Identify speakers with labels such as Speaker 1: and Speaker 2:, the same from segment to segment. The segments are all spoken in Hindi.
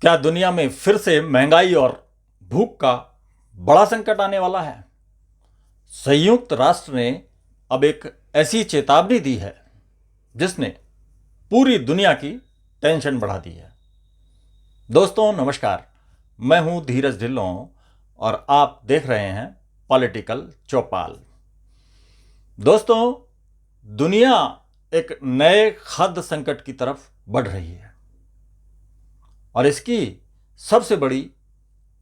Speaker 1: क्या दुनिया में फिर से महंगाई और भूख का बड़ा संकट आने वाला है? संयुक्त राष्ट्र ने अब एक ऐसी चेतावनी दी है जिसने पूरी दुनिया की टेंशन बढ़ा दी है। दोस्तों नमस्कार, मैं हूं धीरज ढिल्लों और आप देख रहे हैं पॉलिटिकल चौपाल। दोस्तों, दुनिया एक नए खाद्य संकट की तरफ बढ़ रही है और इसकी सबसे बड़ी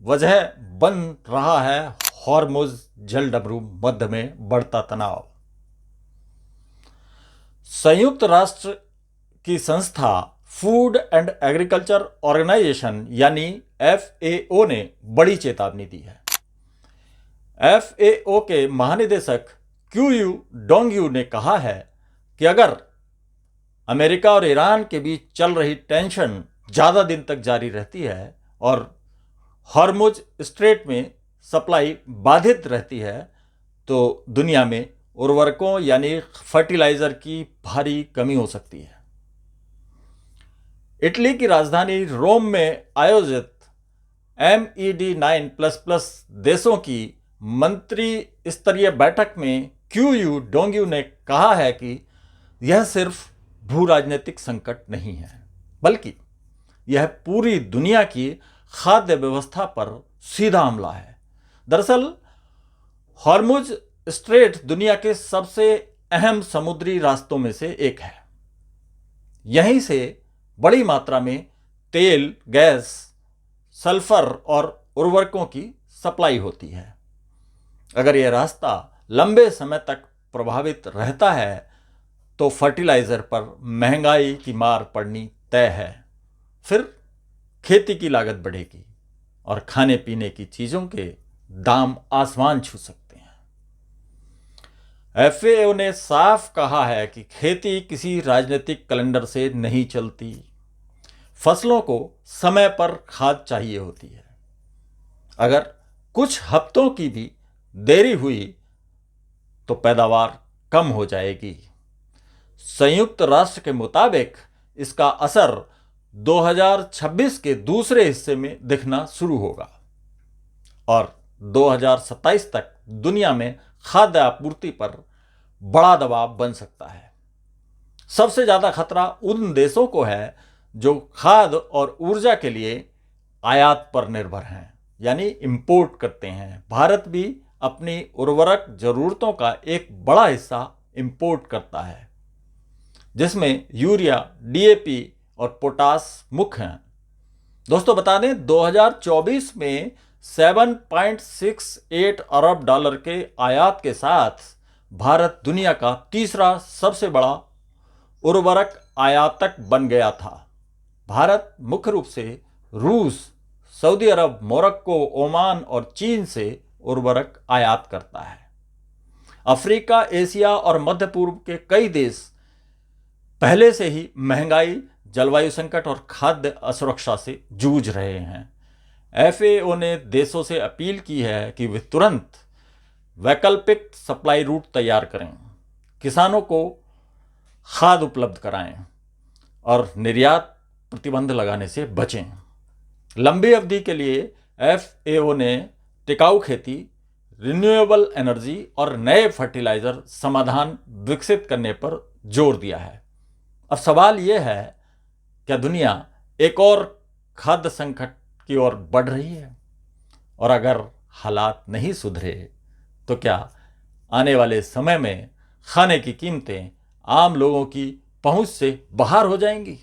Speaker 1: वजह बन रहा है हॉर्मुज जलडमरू मध्य में बढ़ता तनाव। संयुक्त राष्ट्र की संस्था फूड एंड एग्रीकल्चर ऑर्गेनाइजेशन यानी FAO ने बड़ी चेतावनी दी है। FAO के महानिदेशक क्यू डोंगयू ने कहा है कि अगर अमेरिका और ईरान के बीच चल रही टेंशन ज़्यादा दिन तक जारी रहती है और हॉर्मुज स्ट्रेट में सप्लाई बाधित रहती है तो दुनिया में उर्वरकों यानी फर्टिलाइजर की भारी कमी हो सकती है। इटली की राजधानी रोम में आयोजित MED9++ देशों की मंत्री स्तरीय बैठक में क्यू डोंगयू ने कहा है कि यह सिर्फ भू राजनीतिक संकट नहीं है, बल्कि यह पूरी दुनिया की खाद्य व्यवस्था पर सीधा हमला है। दरअसल हॉर्मुज स्ट्रेट दुनिया के सबसे अहम समुद्री रास्तों में से एक है। यहीं से बड़ी मात्रा में तेल, गैस, सल्फर और उर्वरकों की सप्लाई होती है। अगर यह रास्ता लंबे समय तक प्रभावित रहता है तो फर्टिलाइजर पर महंगाई की मार पड़नी तय है। फिर खेती की लागत बढ़ेगी और खाने पीने की चीजों के दाम आसमान छू सकते हैं। FAO ने साफ कहा है कि खेती किसी राजनीतिक कैलेंडर से नहीं चलती। फसलों को समय पर खाद चाहिए होती है। अगर कुछ हफ्तों की भी देरी हुई तो पैदावार कम हो जाएगी। संयुक्त राष्ट्र के मुताबिक इसका असर 2026 के दूसरे हिस्से में दिखना शुरू होगा और 2027 तक दुनिया में खाद्य आपूर्ति पर बड़ा दबाव बन सकता है। सबसे ज्यादा खतरा उन देशों को है जो खाद्य और ऊर्जा के लिए आयात पर निर्भर हैं, यानी इंपोर्ट करते हैं। भारत भी अपनी उर्वरक जरूरतों का एक बड़ा हिस्सा इंपोर्ट करता है, जिसमें यूरिया, DAP और पोटास मुख्य हैं। दोस्तों बता दें, 2024 में 7.68 अरब डॉलर के आयात के साथ भारत दुनिया का तीसरा सबसे बड़ा उर्वरक आयातक बन गया था। भारत मुख्य रूप से रूस, सऊदी अरब, मोरक्को, ओमान और चीन से उर्वरक आयात करता है। अफ्रीका, एशिया और मध्य पूर्व के कई देश पहले से ही महंगाई, जलवायु संकट और खाद्य असुरक्षा से जूझ रहे हैं। FAO ने देशों से अपील की है कि वे तुरंत वैकल्पिक सप्लाई रूट तैयार करें, किसानों को खाद उपलब्ध कराएं और निर्यात प्रतिबंध लगाने से बचें। लंबी अवधि के लिए FAO ने टिकाऊ खेती, रिन्यूएबल एनर्जी और नए फर्टिलाइजर समाधान विकसित करने पर जोर दिया है। अब सवाल यह है, क्या दुनिया एक और खाद्य संकट की ओर बढ़ रही है? और अगर हालात नहीं सुधरे तो क्या आने वाले समय में खाने की कीमतें आम लोगों की पहुंच से बाहर हो जाएंगी?